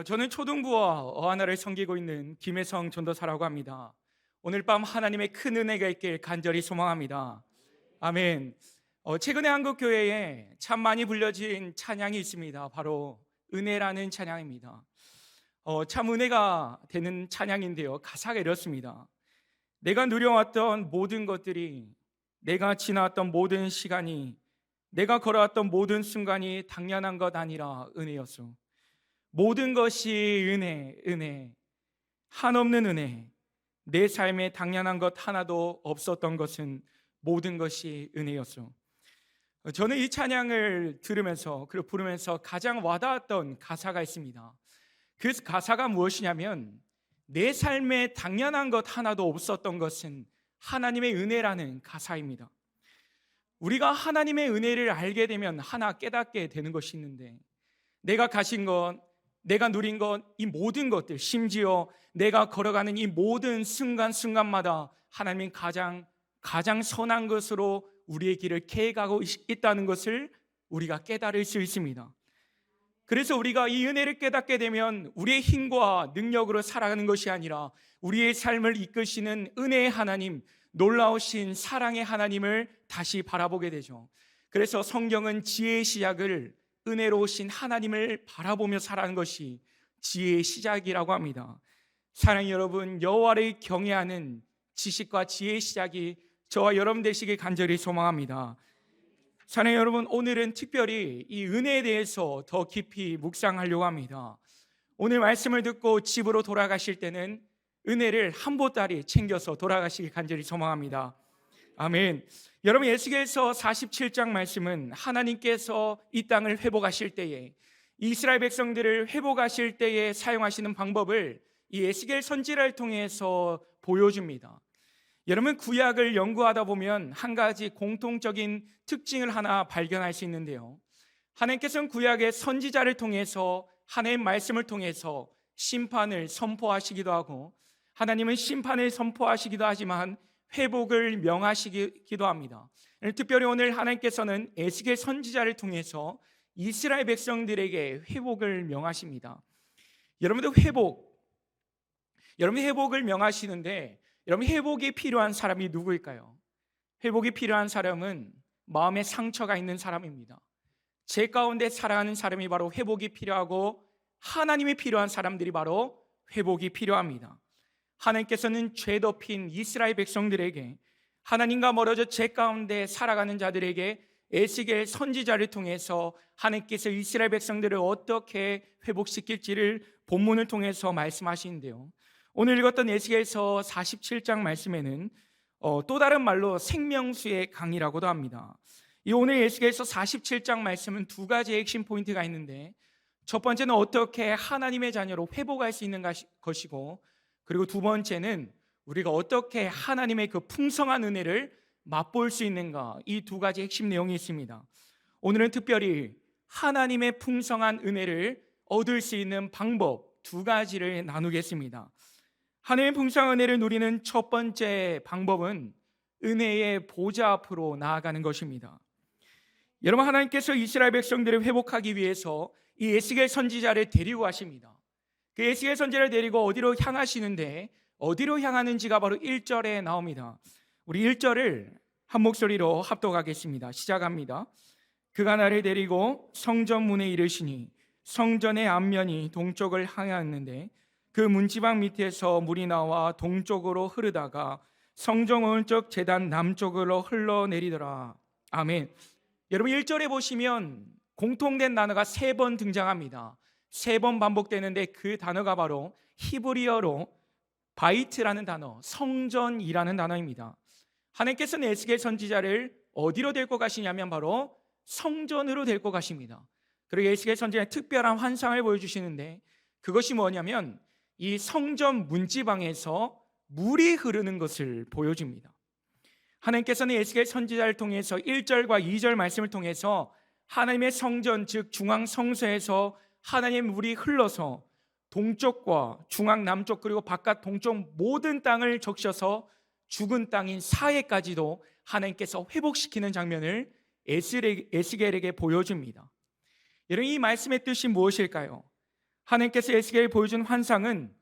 저는 초등부와 어하나를 섬기고 있는 김혜성 전도사라고 합니다. 오늘 밤 하나님의 큰 은혜가 있길 간절히 소망합니다. 아멘. 최근에 한국 교회에 참 많이 불려진 찬양이 있습니다. 바로 은혜라는 찬양입니다. 참 은혜가 되는 찬양인데요. 가사가 이렇습니다. 내가 누려왔던 모든 것들이, 내가 지나왔던 모든 시간이, 내가 걸어왔던 모든 순간이 당연한 것 아니라 은혜였소. 모든 것이 은혜, 은혜, 한없는 은혜. 내 삶에 당연한 것 하나도 없었던 것은 모든 것이 은혜였어. 저는 이 찬양을 들으면서 그리고 부르면서 가장 와닿았던 가사가 있습니다. 그 가사가 무엇이냐면, 내 삶에 당연한 것 하나도 없었던 것은 하나님의 은혜라는 가사입니다. 우리가 하나님의 은혜를 알게 되면 하나 깨닫게 되는 것이 있는데, 내가 가진 것, 내가 누린 것, 이 모든 것들, 심지어 내가 걸어가는 이 모든 순간순간마다 하나님이 가장 선한 것으로 우리의 길을 계획하고 있다는 것을 우리가 깨달을 수 있습니다. 그래서 우리가 이 은혜를 깨닫게 되면 우리의 힘과 능력으로 살아가는 것이 아니라 우리의 삶을 이끄시는 은혜의 하나님, 놀라우신 사랑의 하나님을 다시 바라보게 되죠. 그래서 성경은 지혜의 시작을 은혜로우신 하나님을 바라보며 살아가는 것이 지혜의 시작이라고 합니다. 사랑하는 여러분, 여호와를 경외하는 지식과 지혜의 시작이 저와 여러분 되시길 간절히 소망합니다. 사랑하는 여러분, 오늘은 특별히 이 은혜에 대해서 더 깊이 묵상하려고 합니다. 오늘 말씀을 듣고 집으로 돌아가실 때는 은혜를 한 보따리 챙겨서 돌아가시길 간절히 소망합니다. 아멘. 여러분, 에스겔서 47장 말씀은 하나님께서 이 땅을 회복하실 때에, 이스라엘 백성들을 회복하실 때에 사용하시는 방법을 이 에스겔 선지자를 통해서 보여줍니다. 여러분, 구약을 연구하다 보면 한 가지 공통적인 특징을 하나 발견할 수 있는데요, 하나님께서는 구약의 선지자를 통해서 하나님의 말씀을 통해서 심판을 선포하시기도 하고, 하나님은 심판을 선포하시기도 하지만 회복을 명하시기도 합니다. 특별히 오늘 하나님께서는 에스겔 선지자를 통해서 이스라엘 백성들에게 회복을 명하십니다. 여러분들 회복을 명하시는데, 여러분 회복이 필요한 사람이 누구일까요? 회복이 필요한 사람은 마음에 상처가 있는 사람입니다. 제 가운데 살아가는 사람이 바로 회복이 필요하고, 하나님이 필요한 사람들이 바로 회복이 필요합니다. 하나님께서는 죄 덮인 이스라엘 백성들에게, 하나님과 멀어져 죄 가운데 살아가는 자들에게 에스겔 선지자를 통해서 하나님께서 이스라엘 백성들을 어떻게 회복시킬지를 본문을 통해서 말씀하시는데요, 오늘 읽었던 에스겔서 47장 말씀에는 또 다른 말로 생명수의 강이라고도 합니다. 이 오늘 에스겔서 47장 말씀은 두 가지의 핵심 포인트가 있는데, 첫 번째는 어떻게 하나님의 자녀로 회복할 수 있는 것이고, 그리고 두 번째는 우리가 어떻게 하나님의 그 풍성한 은혜를 맛볼 수 있는가, 이 두 가지 핵심 내용이 있습니다. 오늘은 특별히 하나님의 풍성한 은혜를 얻을 수 있는 방법 두 가지를 나누겠습니다. 하나님의 풍성한 은혜를 누리는 첫 번째 방법은 은혜의 보좌 앞으로 나아가는 것입니다. 여러분, 하나님께서 이스라엘 백성들을 회복하기 위해서 이 에스겔 선지자를 데리고 가십니다. 그 에스겔 선지자를 데리고 어디로 향하시는데, 어디로 향하는지가 바로 1절에 나옵니다. 우리 1절을 한 목소리로 합독하겠습니다. 시작합니다. 그가 나를 데리고 성전 문에 이르시니 성전의 앞면이 동쪽을 향하였는데 그 문지방 밑에서 물이 나와 동쪽으로 흐르다가 성전 오른쪽 제단 남쪽으로 흘러내리더라. 아멘. 여러분, 1절에 보시면 공통된 단어가 3번 등장합니다. 3번 반복되는데 그 단어가 바로 히브리어로 바이트라는 단어, 성전이라는 단어입니다. 하나님께서는 에스겔 선지자를 어디로 데리고 가시냐면 바로 성전으로 데리고 가십니다. 그리고 에스겔 선지자의 특별한 환상을 보여주시는데, 그것이 뭐냐면 이 성전 문지방에서 물이 흐르는 것을 보여줍니다. 하나님께서는 에스겔 선지자를 통해서 1절과 2절 말씀을 통해서 하나님의 성전, 즉 중앙 성소에서 하나님의 물이 흘러서 동쪽과 중앙 남쪽 그리고 바깥 동쪽 모든 땅을 적셔서 죽은 땅인 사해까지도 하나님께서 회복시키는 장면을 에스겔에게 보여줍니다. 여러분, 이 말씀의 뜻이 무엇일까요? 하나님께서 에스겔에 보여준 환상은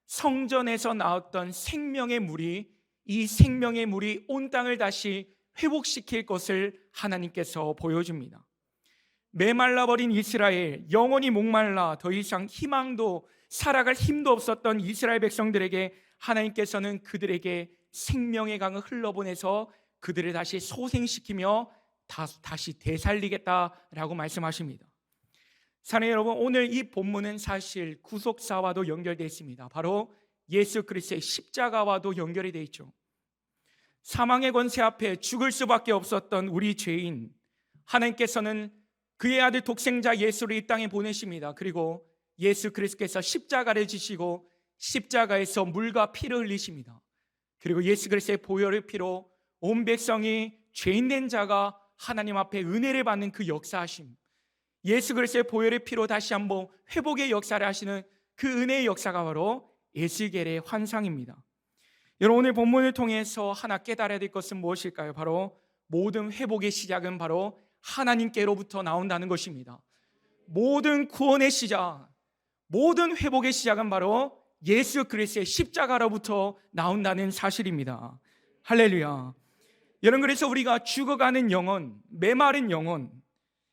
성전에서 나왔던 생명의 물이, 이 생명의 물이 온 땅을 다시 회복시킬 것을 하나님께서 보여줍니다. 메말라버린 이스라엘, 영원히 목말라 더 이상 희망도 살아갈 힘도 없었던 이스라엘 백성들에게 하나님께서는 그들에게 생명의 강을 흘러보내서 그들을 다시 소생시키며 다시 되살리겠다라고 말씀하십니다. 사랑하는 여러분, 오늘 이 본문은 사실 구속사와도 연결되어 있습니다. 바로 예수 그리스도의 십자가와도 연결이 되어 있죠. 사망의 권세 앞에 죽을 수밖에 없었던 우리 죄인, 하나님께서는 그의 아들 독생자 예수를 이 땅에 보내십니다. 그리고 예수 그리스도께서 십자가를 지시고 십자가에서 물과 피를 흘리십니다. 그리고 예수 그리스도의 보혈의 피로 온 백성이 죄인된 자가 하나님 앞에 은혜를 받는 그 역사하심, 예수 그리스도의 보혈의 피로 다시 한번 회복의 역사를 하시는 그 은혜의 역사가 바로 에스겔의 환상입니다. 여러분, 오늘 본문을 통해서 하나 깨달아야 될 것은 무엇일까요? 바로 모든 회복의 시작은 바로 하나님께로부터 나온다는 것입니다. 모든 구원의 시작, 모든 회복의 시작은 바로 예수 그리스도의 십자가로부터 나온다는 사실입니다. 할렐루야. 여러분, 그래서 우리가 죽어가는 영혼, 메마른 영혼,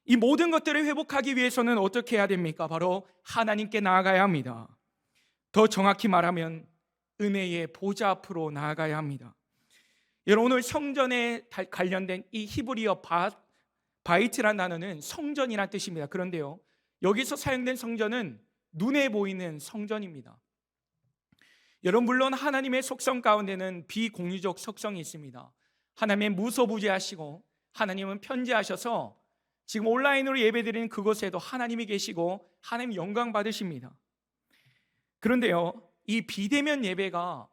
이 모든 것들을 회복하기 위해서는 어떻게 해야 됩니까? 바로 하나님께 나아가야 합니다. 더 정확히 말하면 은혜의 보좌 앞으로 나아가야 합니다. 여러분, 오늘 성전에 관련된 이 히브리어 바이트란 단어는 성전이란 뜻입니다. 그런데요, 여기서 사용된 성전은 눈에 보이는 성전입니다. 여러분, 물론 하나님의 속성 가운데는 비공유적 속성이 있습니다. 하나님은 무소부재하시고 하나님은 편재하셔서 지금 온라인으로 예배드리는 그곳에도 하나님이 계시고 하나님 영광 받으십니다. 그런데요, 이 비대면 예배가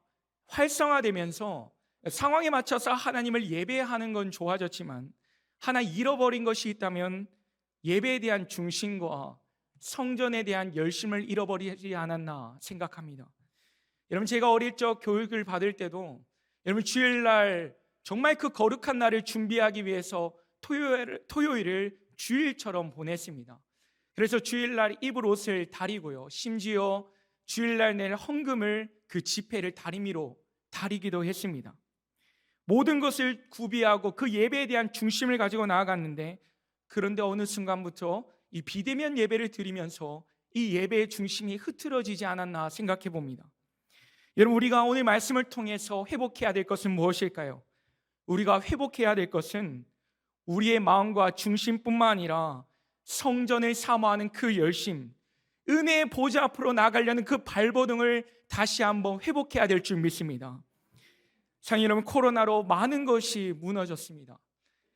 활성화되면서 상황에 맞춰서 하나님을 예배하는 건 좋아졌지만 하나 잃어버린 것이 있다면 예배에 대한 중심과 성전에 대한 열심을 잃어버리지 않았나 생각합니다. 여러분, 제가 어릴 적 교육을 받을 때도 여러분 주일날 정말 그 거룩한 날을 준비하기 위해서 토요일을 주일처럼 보냈습니다. 그래서 주일날 입을 옷을 다리고요, 심지어 주일날 낼 헌금을 그 지폐를 다리미로 다리기도 했습니다. 모든 것을 구비하고 그 예배에 대한 중심을 가지고 나아갔는데, 그런데 어느 순간부터 이 비대면 예배를 드리면서 이 예배의 중심이 흐트러지지 않았나 생각해 봅니다. 여러분, 우리가 오늘 말씀을 통해서 회복해야 될 것은 무엇일까요? 우리가 회복해야 될 것은 우리의 마음과 중심뿐만 아니라 성전을 사모하는 그 열심, 은혜의 보좌 앞으로 나아가려는 그 발버둥을 다시 한번 회복해야 될 줄 믿습니다. 사랑하는 여러분, 코로나로 많은 것이 무너졌습니다.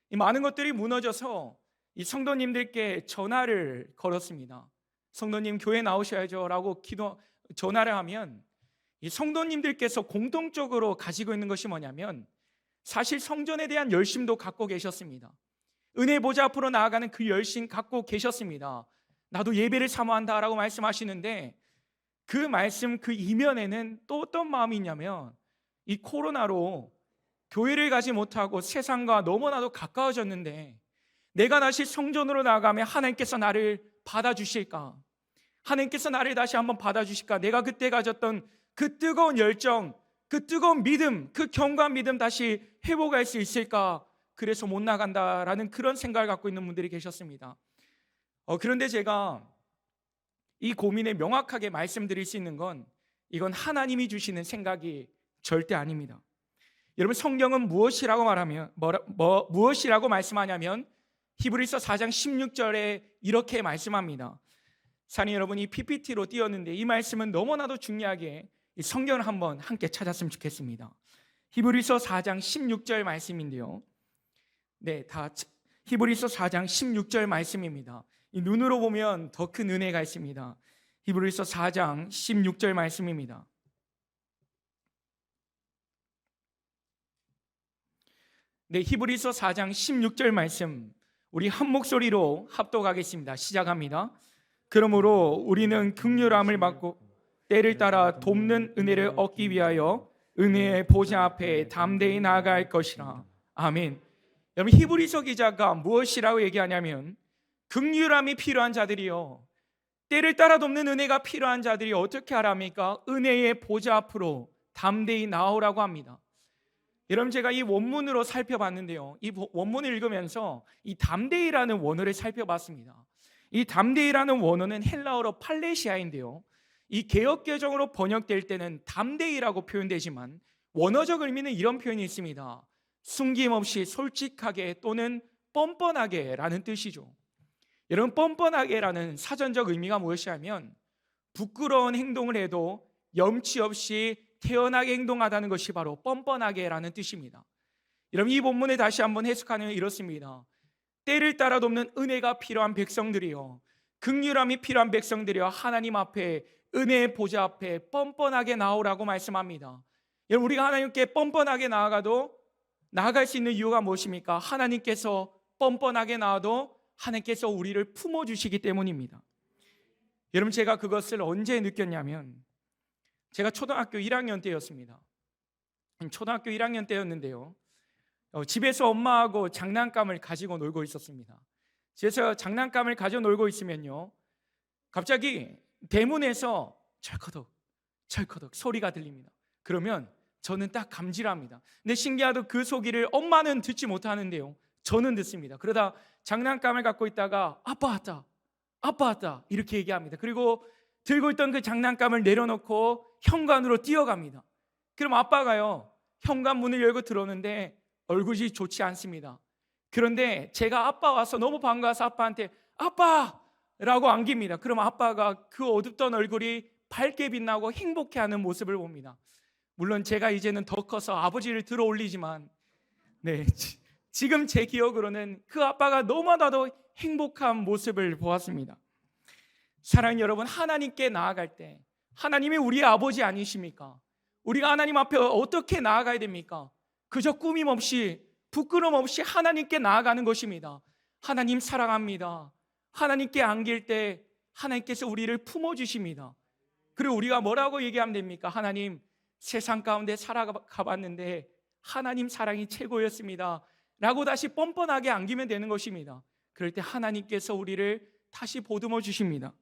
이 많은 것들이 무너져서 이 성도님들께 전화를 걸었습니다. 성도님, 교회 나오셔야죠 라고 전화를 하면 이 성도님들께서 공통적으로 가지고 있는 것이 뭐냐면 사실 성전에 대한 열심도 갖고 계셨습니다. 은혜 보좌 앞으로 나아가는 그 열심 갖고 계셨습니다. 나도 예배를 사모한다라고 말씀하시는데, 그 말씀 그 이면에는 또 어떤 마음이 있냐면 이 코로나로 교회를 가지 못하고 세상과 너무나도 가까워졌는데 내가 다시 성전으로 나아가면 하나님께서 나를 받아주실까? 하나님께서 나를 다시 한번 받아주실까? 내가 그때 가졌던 그 뜨거운 열정, 그 뜨거운 믿음, 그 견고한 믿음 다시 회복할 수 있을까? 그래서 못 나간다라는 그런 생각을 갖고 있는 분들이 계셨습니다. 그런데 제가 이 고민에 명확하게 말씀드릴 수 있는 건 이건 하나님이 주시는 생각이 절대 아닙니다. 여러분, 성경은 무엇이라고 무엇이라고 말씀하냐면 히브리서 4장 16절에 이렇게 말씀합니다. 사랑하는 여러분, 이 PPT로 띄웠는데 이 말씀은 너무나도 중요하게 이 성경을 한번 함께 찾았으면 좋겠습니다. 히브리서 4장 16절 말씀인데요. 네, 다 히브리서 4장 16절 말씀입니다. 이 눈으로 보면 더 큰 은혜가 있습니다. 히브리서 4장 16절 말씀입니다. 네, 히브리서 4장 16절 말씀 우리 한 목소리로 합독하겠습니다. 시작합니다. 그러므로 우리는 긍휼함을 받고 때를 따라 돕는 은혜를 얻기 위하여 은혜의 보좌 앞에 담대히 나아갈 것이라. 아멘. 여러분, 히브리서 기자가 무엇이라고 얘기하냐면 긍휼함이 필요한 자들이요, 때를 따라 돕는 은혜가 필요한 자들이 어떻게 하랍니까? 은혜의 보좌 앞으로 담대히 나오라고 합니다. 여러분, 제가 이 원문으로 살펴봤는데요, 이 원문을 읽으면서 이 담대히라는 원어를 살펴봤습니다. 이 담대히라는 원어는 헬라어로 팔레시아인데요, 이 개역개정으로 번역될 때는 담대히라고 표현되지만 원어적 의미는 이런 표현이 있습니다. 숨김없이 솔직하게 또는 뻔뻔하게 라는 뜻이죠. 여러분, 뻔뻔하게라는 사전적 의미가 무엇이냐면 부끄러운 행동을 해도 염치 없이 태연하게 행동하다는 것이 바로 뻔뻔하게라는 뜻입니다. 여러분, 이 본문에 다시 한번 해석하면 이렇습니다. 때를 따라 돕는 은혜가 필요한 백성들이요, 긍휼함이 필요한 백성들이요, 하나님 앞에, 은혜의 보좌 앞에 뻔뻔하게 나오라고 말씀합니다. 여러분, 우리가 하나님께 뻔뻔하게 나아갈 수 있는 이유가 무엇입니까? 하나님께서 뻔뻔하게 나와도 하나님께서 우리를 품어주시기 때문입니다. 여러분, 제가 그것을 언제 느꼈냐면 제가 초등학교 1학년 때였습니다. 초등학교 1학년 때였는데요, 집에서 엄마하고 장난감을 가지고 놀고 있었습니다. 집에서 장난감을 가지고 놀고 있으면요, 갑자기 대문에서 철커덕 소리가 들립니다. 그러면 저는 딱 감지를 합니다. 근데 신기하도 그 소리를 엄마는 듣지 못하는데요, 저는 듣습니다. 그러다 장난감을 갖고 있다가 아빠 왔다 이렇게 얘기합니다. 그리고 들고 있던 그 장난감을 내려놓고 현관으로 뛰어갑니다. 그럼 아빠가요, 현관 문을 열고 들어오는데 얼굴이 좋지 않습니다. 그런데 제가 아빠 와서 너무 반가워서 아빠한테 아빠라고 안깁니다. 그럼 아빠가 그 어둡던 얼굴이 밝게 빛나고 행복해하는 모습을 봅니다. 물론 제가 이제는 더 커서 아버지를 들어 올리지만 지금 제 기억으로는 그 아빠가 너무나도 행복한 모습을 보았습니다. 사랑하는 여러분, 하나님께 나아갈 때 하나님이 우리의 아버지 아니십니까? 우리가 하나님 앞에 어떻게 나아가야 됩니까? 그저 꾸밈 없이 부끄럼 없이 하나님께 나아가는 것입니다. 하나님 사랑합니다. 하나님께 안길 때 하나님께서 우리를 품어주십니다. 그리고 우리가 뭐라고 얘기하면 됩니까? 하나님, 세상 가운데 살아가봤는데 하나님 사랑이 최고였습니다 라고 다시 뻔뻔하게 안기면 되는 것입니다. 그럴 때 하나님께서 우리를 다시 보듬어 주십니다.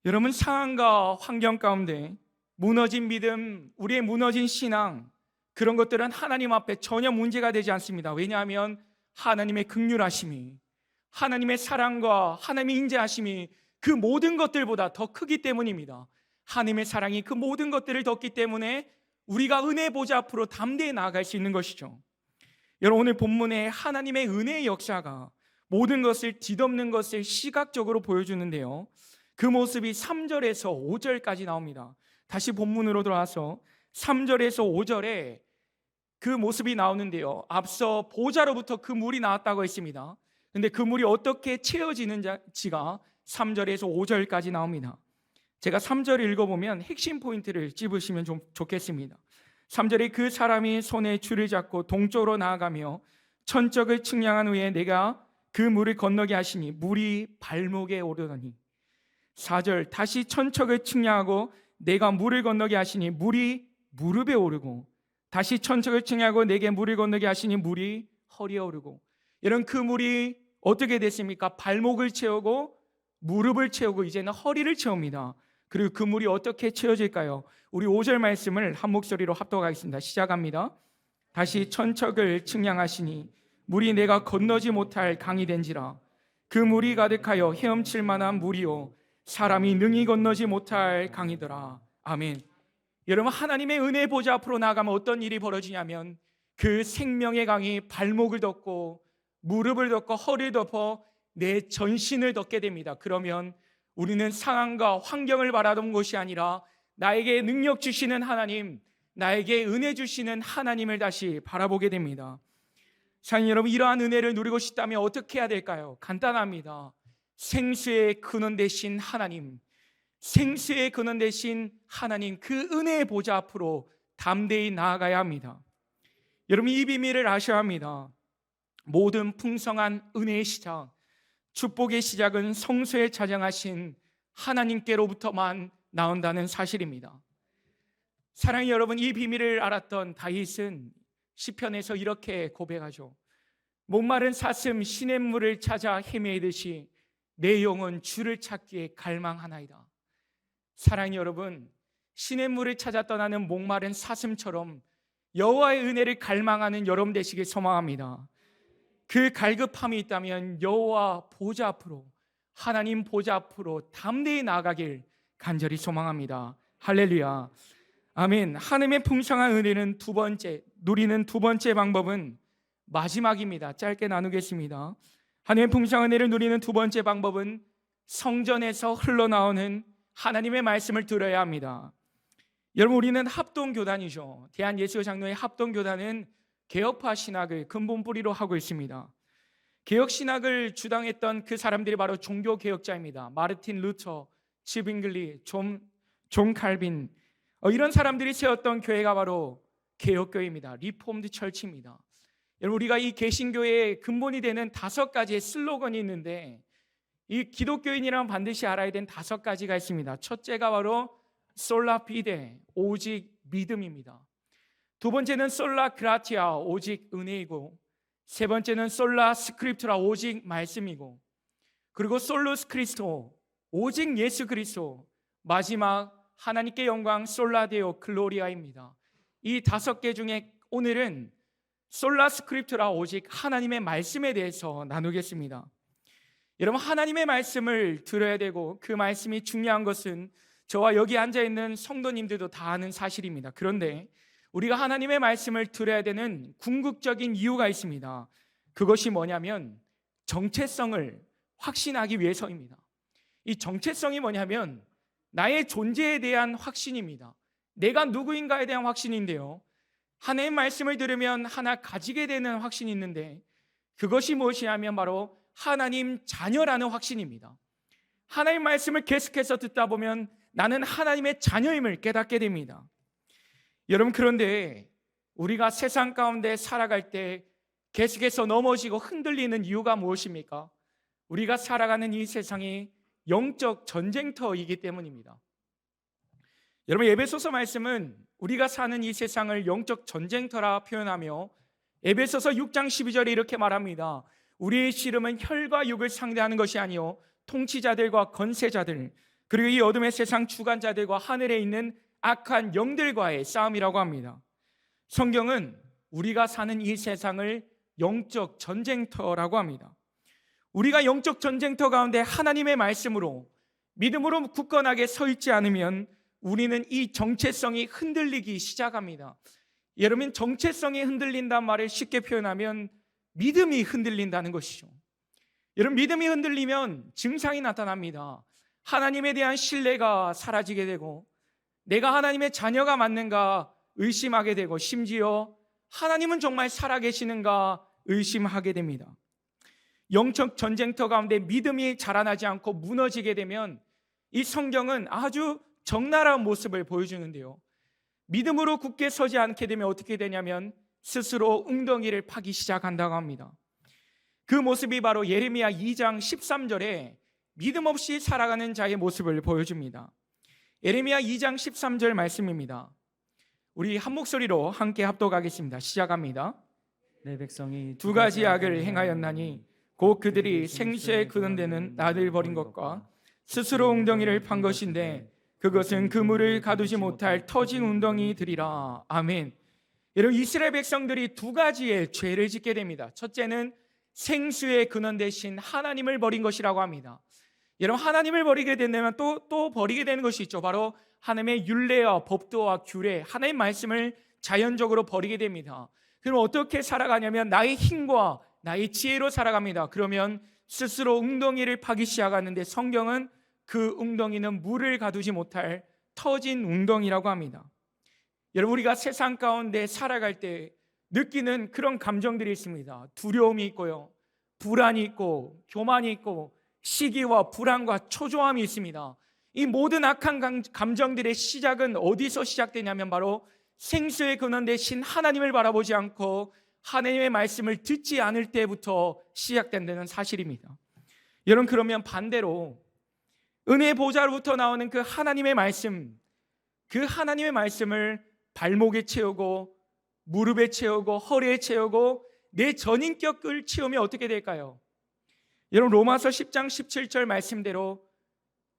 여러분, 상황과 환경 가운데 무너진 믿음, 우리의 무너진 신앙, 그런 것들은 하나님 앞에 전혀 문제가 되지 않습니다. 왜냐하면 하나님의 긍휼하심이, 하나님의 사랑과 하나님의 인자하심이 그 모든 것들보다 더 크기 때문입니다. 하나님의 사랑이 그 모든 것들을 덮기 때문에 우리가 은혜 보좌 앞으로 담대히 나아갈 수 있는 것이죠. 여러분, 오늘 본문에 하나님의 은혜의 역사가 모든 것을 뒤덮는 것을 시각적으로 보여주는데요, 그 모습이 3절에서 5절까지 나옵니다. 다시 본문으로 돌아와서 3절에서 5절에 그 모습이 나오는데요, 앞서 보좌로부터 그 물이 나왔다고 했습니다. 그런데 그 물이 어떻게 채워지는지가 3절에서 5절까지 나옵니다. 제가 3절을 읽어보면 핵심 포인트를 찝으시면 좀 좋겠습니다. 3절에 그 사람이 손에 줄을 잡고 동쪽으로 나아가며 천적을 측량한 후에 내가 그 물을 건너게 하시니 물이 발목에 오르더니, 4절 다시 천척을 측량하고 내가 물을 건너게 하시니 물이 무릎에 오르고, 다시 천척을 측량하고 내게 물을 건너게 하시니 물이 허리에 오르고. 이런 그 물이 어떻게 됐습니까? 발목을 채우고 무릎을 채우고 이제는 허리를 채웁니다. 그리고 그 물이 어떻게 채워질까요? 우리 5절 말씀을 한 목소리로 합독하겠습니다. 시작합니다. 다시 천척을 측량하시니 물이 내가 건너지 못할 강이 된지라. 그 물이 가득하여 헤엄칠 만한 물이요 사람이 능히 건너지 못할 강이더라. 아멘. 여러분, 하나님의 은혜 보좌 앞으로 나아가면 어떤 일이 벌어지냐면 그 생명의 강이 발목을 덮고 무릎을 덮고 허리를 덮어 내 전신을 덮게 됩니다. 그러면 우리는 상황과 환경을 바라던 것이 아니라 나에게 능력 주시는 하나님, 나에게 은혜 주시는 하나님을 다시 바라보게 됩니다. 사랑하는 여러분, 이러한 은혜를 누리고 싶다면 어떻게 해야 될까요? 간단합니다. 생수의 근원 되신 하나님, 생수의 근원 되신 하나님, 그 은혜의 보좌 앞으로 담대히 나아가야 합니다. 여러분, 이 비밀을 아셔야 합니다. 모든 풍성한 은혜의 시작, 축복의 시작은 성소에 자정하신 하나님께로부터만 나온다는 사실입니다. 사랑하는 여러분, 이 비밀을 알았던 다윗은 시편에서 이렇게 고백하죠. 목마른 사슴 시냇물을 찾아 헤매이듯이 내 영혼 주를 찾기에 갈망하나이다. 사랑하는 여러분, 시냇물을 찾아 떠나는 목마른 사슴처럼 여호와의 은혜를 갈망하는 여러분 되시길 소망합니다. 그 갈급함이 있다면 여호와 보좌 앞으로, 하나님 보좌 앞으로 담대히 나아가길 간절히 소망합니다. 할렐루야. 아멘. 하나님의 풍성한 은혜는 누리는 두 번째 방법은 마지막입니다. 짧게 나누겠습니다. 하나님의 풍성한 은혜를 누리는 두 번째 방법은 성전에서 흘러나오는 하나님의 말씀을 들어야 합니다. 여러분, 우리는 합동교단이죠. 대한예수장로회 합동교단은 개혁파 신학을 근본 뿌리로 하고 있습니다. 개혁신학을 주당했던 그 사람들이 바로 종교개혁자입니다. 마르틴 루터, 츠빙글리, 존 칼빈, 이런 사람들이 세웠던 교회가 바로 개혁교회입니다. 리폼드 철치입니다. 여러분, 우리가 이 개신교회의 근본이 되는 5가지의 슬로건이 있는데, 이 기독교인이라면 반드시 알아야 되는 5가지가 있습니다. 첫째가 바로 솔라 피데, 오직 믿음입니다. 두 번째는 솔라 그라티아, 오직 은혜이고, 세 번째는 솔라 스크립투라, 오직 말씀이고, 그리고 솔루스 크리스토, 오직 예수 그리스도, 마지막 하나님께 영광, 솔라 데오 글로리아입니다. 이 5개 중에 오늘은 솔라 스크립투라, 오직 하나님의 말씀에 대해서 나누겠습니다. 여러분, 하나님의 말씀을 들어야 되고, 그 말씀이 중요한 것은 저와 여기 앉아있는 성도님들도 다 아는 사실입니다. 그런데 우리가 하나님의 말씀을 들어야 되는 궁극적인 이유가 있습니다. 그것이 뭐냐면 정체성을 확신하기 위해서입니다. 이 정체성이 뭐냐면 나의 존재에 대한 확신입니다. 내가 누구인가에 대한 확신인데요, 하나님의 말씀을 들으면 하나 가지게 되는 확신이 있는데, 그것이 무엇이냐면 바로 하나님 자녀라는 확신입니다. 하나님 말씀을 계속해서 듣다 보면 나는 하나님의 자녀임을 깨닫게 됩니다. 여러분, 그런데 우리가 세상 가운데 살아갈 때 계속해서 넘어지고 흔들리는 이유가 무엇입니까? 우리가 살아가는 이 세상이 영적 전쟁터이기 때문입니다. 여러분, 에베소서 말씀은 우리가 사는 이 세상을 영적 전쟁터라 표현하며 에베소서 6장 12절에 이렇게 말합니다. 우리의 씨름은 혈과 육을 상대하는 것이 아니요 통치자들과 권세자들, 그리고 이 어둠의 세상 주관자들과 하늘에 있는 악한 영들과의 싸움이라고 합니다. 성경은 우리가 사는 이 세상을 영적 전쟁터라고 합니다. 우리가 영적 전쟁터 가운데 하나님의 말씀으로 믿음으로 굳건하게 서 있지 않으면 우리는 이 정체성이 흔들리기 시작합니다. 여러분, 정체성이 흔들린다는 말을 쉽게 표현하면 믿음이 흔들린다는 것이죠. 여러분, 믿음이 흔들리면 증상이 나타납니다. 하나님에 대한 신뢰가 사라지게 되고, 내가 하나님의 자녀가 맞는가 의심하게 되고, 심지어 하나님은 정말 살아계시는가 의심하게 됩니다. 영적 전쟁터 가운데 믿음이 자라나지 않고 무너지게 되면 이 성경은 아주 적나라한 모습을 보여주는데요, 믿음으로 굳게 서지 않게 되면 어떻게 되냐면 스스로 웅덩이를 파기 시작한다고 합니다. 그 모습이 바로 예레미야 2장 13절에 믿음 없이 살아가는 자의 모습을 보여줍니다. 예레미야 2장 13절 말씀입니다. 우리 한 목소리로 함께 합독하겠습니다. 시작합니다. 내 백성이 2가지 악을 행하였나니 곧 그들이 생수에 그는 데는 나를 버린 것과 스스로 웅덩이를 판 것인데 그것은 그물을 가두지 못할 터진 웅덩이들이라. 아멘. 여러분, 이스라엘 백성들이 2가지의 죄를 짓게 됩니다. 첫째는 생수에 근원 대신 하나님을 버린 것이라고 합니다. 여러분, 하나님을 버리게 된다면 또 버리게 되는 것이 있죠. 바로 하나님의 율례와 법도와 규례, 하나님의 말씀을 자연적으로 버리게 됩니다. 그럼 어떻게 살아가냐면 나의 힘과 나의 지혜로 살아갑니다. 그러면 스스로 웅덩이를 파기 시작하는데 성경은 그 웅덩이는 물을 가두지 못할 터진 웅덩이라고 합니다. 여러분, 우리가 세상 가운데 살아갈 때 느끼는 그런 감정들이 있습니다. 두려움이 있고요, 불안이 있고, 교만이 있고, 시기와 불안과 초조함이 있습니다. 이 모든 악한 감정들의 시작은 어디서 시작되냐면 바로 생수의 근원 대신 하나님을 바라보지 않고 하나님의 말씀을 듣지 않을 때부터 시작된다는 사실입니다. 여러분, 그러면 반대로 은혜의 보좌로부터 나오는 그 하나님의 말씀, 그 하나님의 말씀을 발목에 채우고 무릎에 채우고 허리에 채우고 내 전인격을 채우면 어떻게 될까요? 여러분 로마서 10장 17절 말씀대로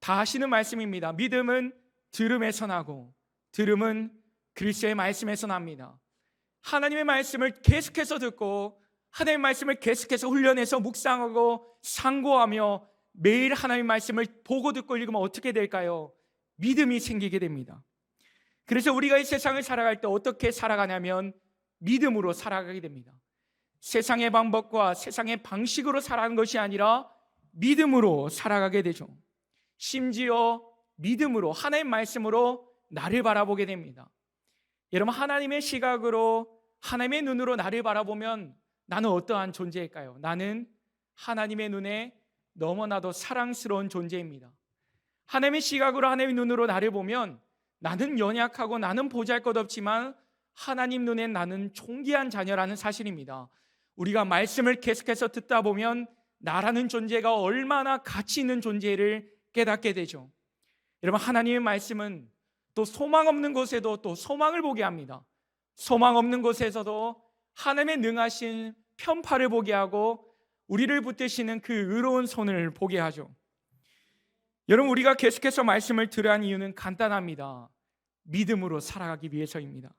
다 하시는 말씀입니다. 믿음은 들음에서 나고 들음은 그리스도의 말씀에서 납니다. 하나님의 말씀을 계속해서 듣고 하나님의 말씀을 계속해서 훈련해서 묵상하고 상고하며 매일 하나님의 말씀을 보고 듣고 읽으면 어떻게 될까요? 믿음이 생기게 됩니다. 그래서 우리가 이 세상을 살아갈 때 어떻게 살아가냐면 믿음으로 살아가게 됩니다. 세상의 방법과 세상의 방식으로 살아가는 것이 아니라 믿음으로 살아가게 되죠. 심지어 믿음으로 하나님의 말씀으로 나를 바라보게 됩니다. 여러분 하나님의 시각으로 하나님의 눈으로 나를 바라보면 나는 어떠한 존재일까요? 나는 하나님의 눈에 너무나도 사랑스러운 존재입니다. 하나님의 시각으로 하나님의 눈으로 나를 보면 나는 연약하고 나는 보잘것없지만 하나님 눈엔 나는 존귀한 자녀라는 사실입니다. 우리가 말씀을 계속해서 듣다 보면 나라는 존재가 얼마나 가치 있는 존재를 깨닫게 되죠. 여러분 하나님의 말씀은 또 소망 없는 곳에도 또 소망을 보게 합니다. 소망 없는 곳에서도 하나님의 능하신 편파를 보게 하고 우리를 붙드시는 그 의로운 손을 보게 하죠. 여러분 우리가 계속해서 말씀을 들어야 하는 이유는 간단합니다. 믿음으로 살아가기 위해서입니다.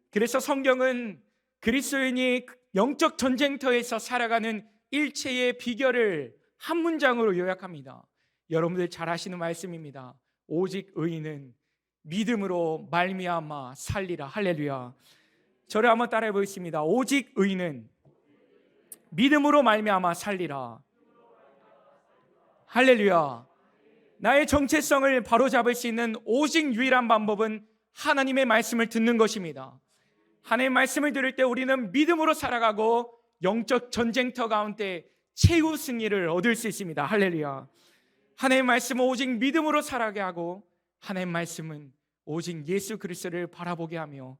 그래서 성경은 그리스도인이 영적 전쟁터에서 살아가는 일체의 비결을 한 문장으로 요약합니다. 여러분들 잘 아시는 말씀입니다. 오직 의인은 믿음으로 말미암아 살리라. 할렐루야. 저를 한번 따라해 보겠습니다. 오직 의인은 믿음으로 말미암아 살리라. 할렐루야. 나의 정체성을 바로잡을 수 있는 오직 유일한 방법은 하나님의 말씀을 듣는 것입니다. 하나님의 말씀을 들을 때 우리는 믿음으로 살아가고 영적 전쟁터 가운데 최후 승리를 얻을 수 있습니다. 할렐루야. 하나님의 말씀은 오직 믿음으로 살아가게 하고 하나님의 말씀은 오직 예수 그리스도를 바라보게 하며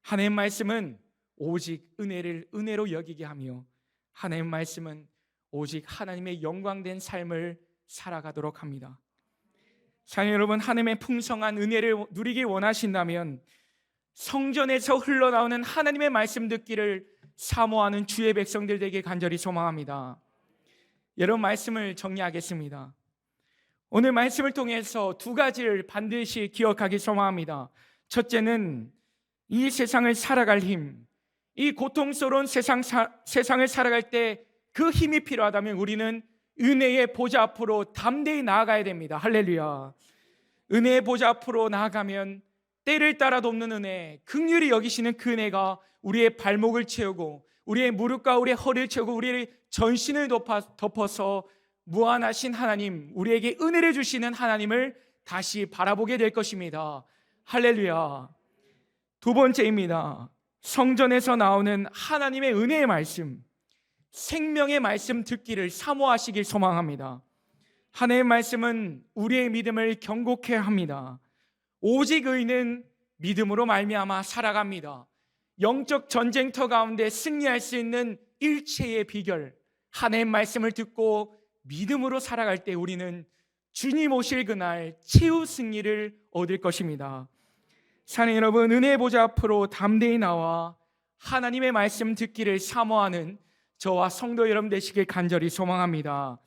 하나님의 말씀은 오직 은혜를 은혜로 여기게 하며 하나님의 말씀은 오직 하나님의 영광된 삶을 살아가도록 합니다. 사랑하는 여러분, 하나님의 풍성한 은혜를 누리기 원하신다면 성전에서 흘러나오는 하나님의 말씀 듣기를 사모하는 주의 백성들 되게 간절히 소망합니다. 여러분 말씀을 정리하겠습니다. 오늘 말씀을 통해서 두 가지를 반드시 기억하기 소망합니다. 첫째는 이 세상을 살아갈 힘, 이 고통스러운 세상을 살아갈 때 그 힘이 필요하다면 우리는 은혜의 보좌 앞으로 담대히 나아가야 됩니다. 할렐루야. 은혜의 보좌 앞으로 나아가면 때를 따라 돕는 은혜, 긍휼히 여기시는 그 은혜가 우리의 발목을 채우고 우리의 무릎과 우리의 허리를 채우고 우리의 전신을 덮어서 무한하신 하나님, 우리에게 은혜를 주시는 하나님을 다시 바라보게 될 것입니다. 할렐루야. 두 번째입니다. 성전에서 나오는 하나님의 은혜의 말씀, 생명의 말씀 듣기를 사모하시길 소망합니다. 하나님의 말씀은 우리의 믿음을 경고케 합니다. 오직 의인은 믿음으로 말미암아 살아갑니다. 영적 전쟁터 가운데 승리할 수 있는 일체의 비결, 하나님의 말씀을 듣고 믿음으로 살아갈 때 우리는 주님 오실 그날 최후 승리를 얻을 것입니다. 사랑하는 여러분, 은혜의 보좌 앞으로 담대히 나와 하나님의 말씀 듣기를 사모하는 저와 성도 여러분 되시길 간절히 소망합니다.